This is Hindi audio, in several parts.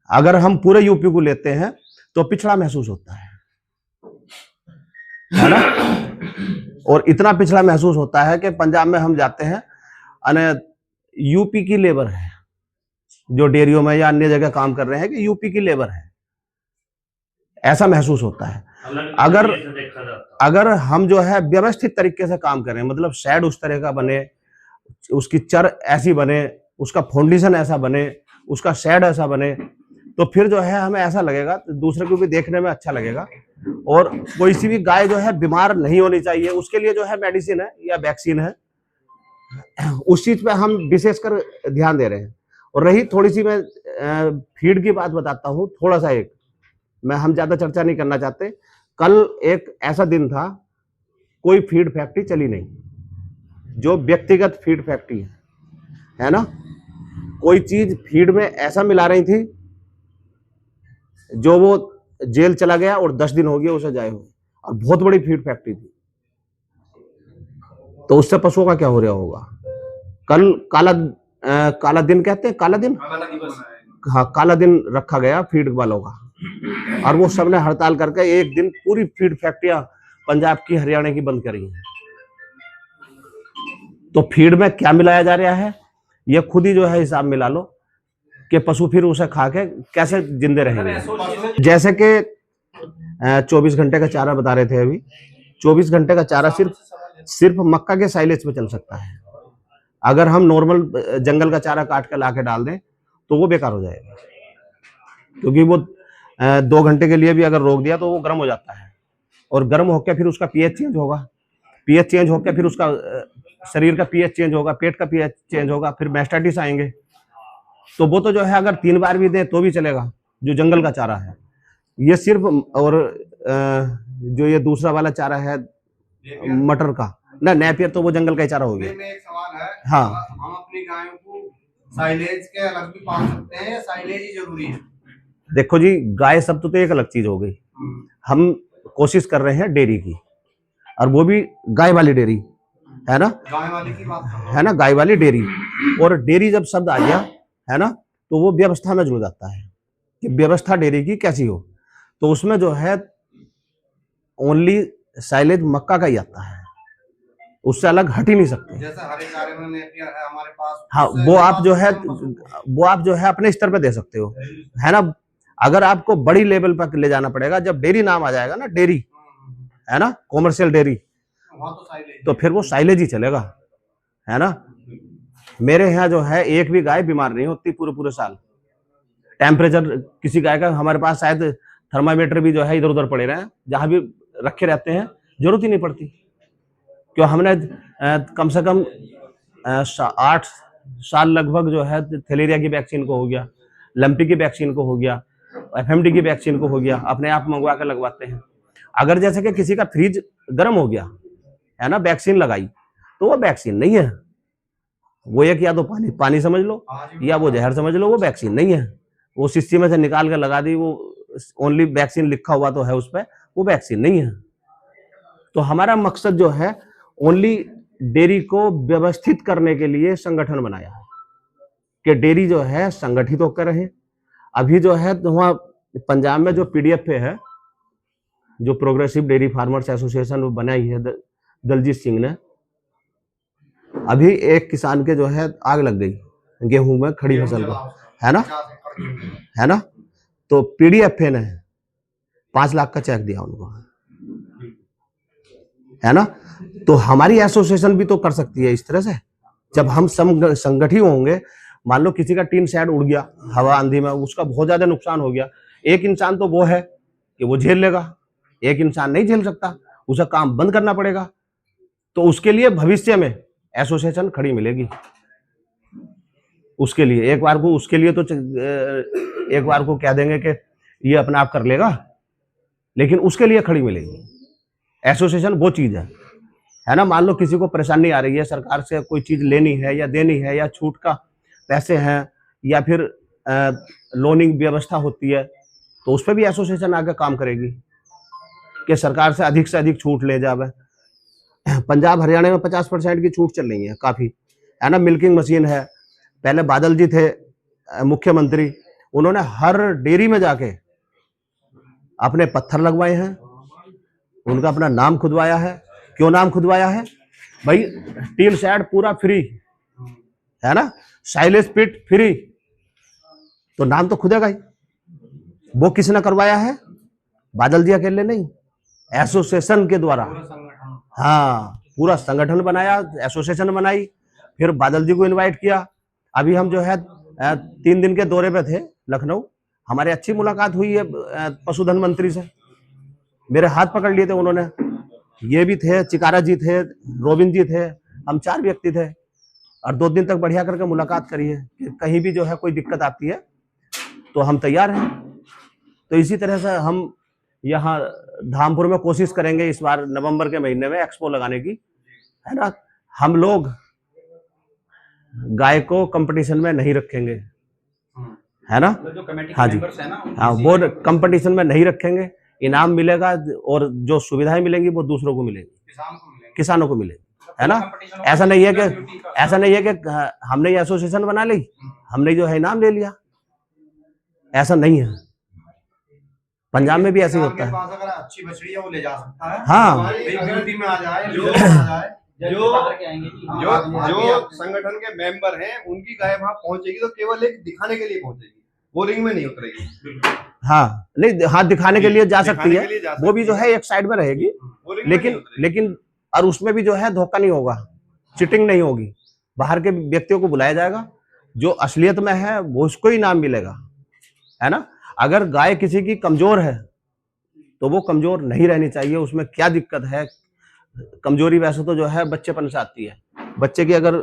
अगर हम पूरे यूपी को लेते हैं तो पिछड़ा महसूस होता है ना। और इतना पिछड़ा महसूस होता है कि पंजाब में हम जाते हैं अने यूपी की लेबर है जो डेयरियों में या अन्य जगह काम कर रहे हैं कि यूपी की लेबर है, ऐसा महसूस होता है। अगर हम जो है व्यवस्थित तरीके से काम करें, मतलब शेड उस तरह का बने, उसकी चर ऐसी बने, उसका फाउंडेशन ऐसा बने, उसका शेड ऐसा बने, तो फिर जो है हमें ऐसा लगेगा, दूसरे को भी देखने में अच्छा लगेगा। और कोई सी भी गाय जो है बीमार नहीं होनी चाहिए, उसके लिए जो है मेडिसिन है या वैक्सीन है, उस चीज पे हम विशेषकर ध्यान दे रहे हैं। और रही थोड़ी सी, मैं फीड की बात बताता हूँ थोड़ा सा, एक मैं हम ज्यादा चर्चा नहीं करना चाहते। कल एक ऐसा दिन था, कोई फीड फैक्ट्री चली नहीं, जो व्यक्तिगत फीड फैक्ट्री है ना, कोई चीज फीड में ऐसा मिला रही थी जो वो जेल चला गया और 10 दिन हो गए उसे जाए हुए, और बहुत बड़ी फीड फैक्ट्री थी। तो उससे पशुओं का क्या हो रहा होगा। कल काला दिन कहते हैं, काला दिन, हाँ, काला दिन रखा गया फीड वालों का, और वो सबने हड़ताल करके एक दिन पूरी फीड फैक्ट्रियां पंजाब की, हरियाणा की बंद करी है। तो फीड में क्या मिलाया जा रहा है, ये खुद ही जो है हिसाब मिला लो कि पशु फिर उसे खा के कैसे जिंदे रहेंगे। जैसे कि 24 घंटे का चारा बता रहे थे अभी, 24 घंटे का चारा सिर्फ मक्का के साइलेज पे चल सकता है। अगर हम नॉर्मल जंगल का चारा काट के लाके डाल दें तो वो बेकार हो जाएगा, क्योंकि वो 2 घंटे के लिए भी अगर रोक दिया तो वो गर्म हो जाता है, और गर्म होकर फिर उसका पीएच चेंज होगा, पीएच चेंज होकर फिर उसका शरीर का पीएच चेंज होगा, पेट का पीएच चेंज होगा, फिर मैस्टाइटिस आएंगे। तो वो तो जो है अगर 3 बार भी दे तो भी चलेगा, जो जंगल का चारा है ये सिर्फ। और जो ये दूसरा वाला चारा है मटर का ना, नेपियर, तो वो जंगल का ही चारा हो गया। एक सवाल है, हाँ, हम अपनी गायों को साइलेज के अलग भी पाल सकते हैं या साइलेज ही जरूरी है? देखो जी, गाय सब तो एक अलग चीज हो गई। हम कोशिश कर रहे हैं डेयरी की, और वो भी गाय वाली डेयरी, है ना, गाय वाली की बात है ना, गाय वाली डेयरी। और डेयरी जब शब्द आ गया है ना, तो वो व्यवस्था में जुड़ जाता है कि व्यवस्था डेयरी की कैसी हो। तो उसमें जो है ओनली साइलेज मक्का का ही आता है, उससे अलग हट ही नहीं सकते। जैसे हरे चारे में नेपियर है हमारे पास, हाँ, वो आप जो है अपने स्तर पे दे सकते हो, है ना। अगर आपको बड़ी लेवल पर ले जाना पड़ेगा, जब डेयरी नाम आ जाएगा ना, डेयरी, है ना, कॉमर्शियल डेयरी, तो फिर वो साइलेज ही चलेगा, है ना। मेरे यहाँ जो है एक भी गाय बीमार नहीं होती पूरे साल। टेम्परेचर किसी गाय का, हमारे पास शायद थर्मामीटर भी जो है इधर उधर पड़े रहे, जहां भी रखे रहते हैं, जरूरत ही नहीं पड़ती। क्यों, हमने कम से कम 8 साल लगभग जो है थैलेरिया की वैक्सीन को हो गया, लंपी की वैक्सीन को हो गया, एफएमडी की वैक्सीन को हो गया, अपने आप मंगवा कर लगवाते हैं। अगर जैसे कि किसी का फ्रिज गर्म हो गया है ना, वैक्सीन लगाई, तो वो वैक्सीन नहीं है, वो एक या तो पानी समझ लो या वो जहर समझ लो, वो वैक्सीन नहीं है। वो शीशी में से निकाल कर लगा दी, वो ओनली वैक्सीन लिखा हुआ तो है उस पर, वो वैक्सीन नहीं है। तो हमारा मकसद जो है ओनली डेयरी को व्यवस्थित करने के लिए संगठन बनाया है कि डेयरी जो है संगठित होकर रहे। अभी जो है तो वहाँ पंजाब में जो पीडीएफ है, जो प्रोग्रेसिव डेयरी फार्मर्स एसोसिएशन बनाई है दलजीत सिंह ने, अभी एक किसान के जो है आग लग गई गेहूं में, खड़ी फसल को, है ना। तो पीडीएफ ने 5 लाख का चेक दिया उनको, है ना। तो हमारी एसोसिएशन भी तो कर सकती है इस तरह से, जब हम संगठित होंगे। मान लो किसी का टीन शेड उड़ गया हवा आंधी में, उसका बहुत ज्यादा नुकसान हो गया, एक इंसान तो वो है कि वो झेल लेगा, एक इंसान नहीं झेल सकता, उसे काम बंद करना पड़ेगा। तो उसके लिए भविष्य में एसोसिएशन खड़ी मिलेगी, उसके लिए एक बार को, उसके लिए तो एक बार को कह देंगे कि ये अपने आप कर लेगा, लेकिन उसके लिए खड़ी मिलेगी एसोसिएशन। वो चीज है ना। मान लो किसी को परेशानी आ रही है, सरकार से कोई चीज लेनी है या देनी है, या छूट का पैसे हैं, या फिर लोनिंग व्यवस्था होती है, तो उस पर भी एसोसिएशन आगे काम करेगी कि सरकार से अधिक छूट ले जावे। पंजाब हरियाणा में 50% की छूट चल रही है काफी, है ना। मिल्किंग मशीन है, पहले बादल जी थे मुख्यमंत्री, उन्होंने हर डेयरी में जाके अपने पत्थर लगवाए हैं, उनका अपना नाम खुदवाया है। क्यों नाम खुदवाया है भाई? टीन शेड पूरा फ्री है ना, साइलेज पिट फ्री, तो नाम तो खुदेगा ही। वो किसने करवाया है? बादल जी अकेले नहीं, एसोसिएशन के द्वारा। हाँ, पूरा संगठन बनाया, एसोसिएशन बनाई, फिर बादल जी को इनवाइट किया। अभी हम जो है 3 दिन के दौरे पे थे लखनऊ, हमारी अच्छी मुलाकात हुई है पशुधन मंत्री से, मेरे हाथ पकड़ लिए थे उन्होंने। ये भी थे, चिकारा जी थे, रोबिन जी थे, हम 4 व्यक्ति थे और 2 दिन तक बढ़िया करके मुलाकात करी है कि कहीं भी जो है कोई दिक्कत आती है तो हम तैयार हैं। तो इसी तरह से हम यहाँ धामपुर में कोशिश करेंगे इस बार नवंबर के महीने में एक्सपो लगाने की, है ना। हम लोग गाय को कंपटीशन में नहीं रखेंगे, है ना। हाँ जी, हाँ, वो कंपटीशन में नहीं रखेंगे। इनाम मिलेगा और जो सुविधाएं मिलेंगी वो दूसरों को मिलेंगी, किसानों को मिलेगी, है ना। ऐसा नहीं है कि हमने ये एसोसिएशन बना ली, हमने जो है इनाम ले लिया, ऐसा नहीं है। पंजाब में भी ऐसे ही होता है। अगर अच्छी बछड़ी है वो ले जा सकता है। हाँ, में आ जाए, जो संगठन के मेंबर हैं उनकी गाय वहां पहुंचेगी तो केवल एक दिखाने के लिए पहुंचेगी, वो रिंग में नहीं उतरेगी। हाँ, नहीं, हाथ दिखाने के लिए जा सकती है, वो भी जो है एक साइड में रहेगी, लेकिन और उसमें भी जो है धोखा नहीं होगा, चिटिंग नहीं होगी। बाहर के व्यक्तियों को बुलाया जाएगा, जो असलियत में है वो उसको ही इनाम मिलेगा, है ना। अगर गाय किसी की कमजोर है तो वो कमजोर नहीं रहनी चाहिए, उसमें क्या दिक्कत है? कमजोरी वैसे तो जो है बच्चेपन से आती है, बच्चे की अगर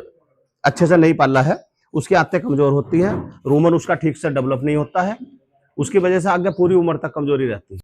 अच्छे से नहीं पाला है उसकी आंतें कमजोर होती है, रूमन उसका ठीक से डेवलप नहीं होता है, उसकी वजह से आगे पूरी उम्र तक कमजोरी रहती है।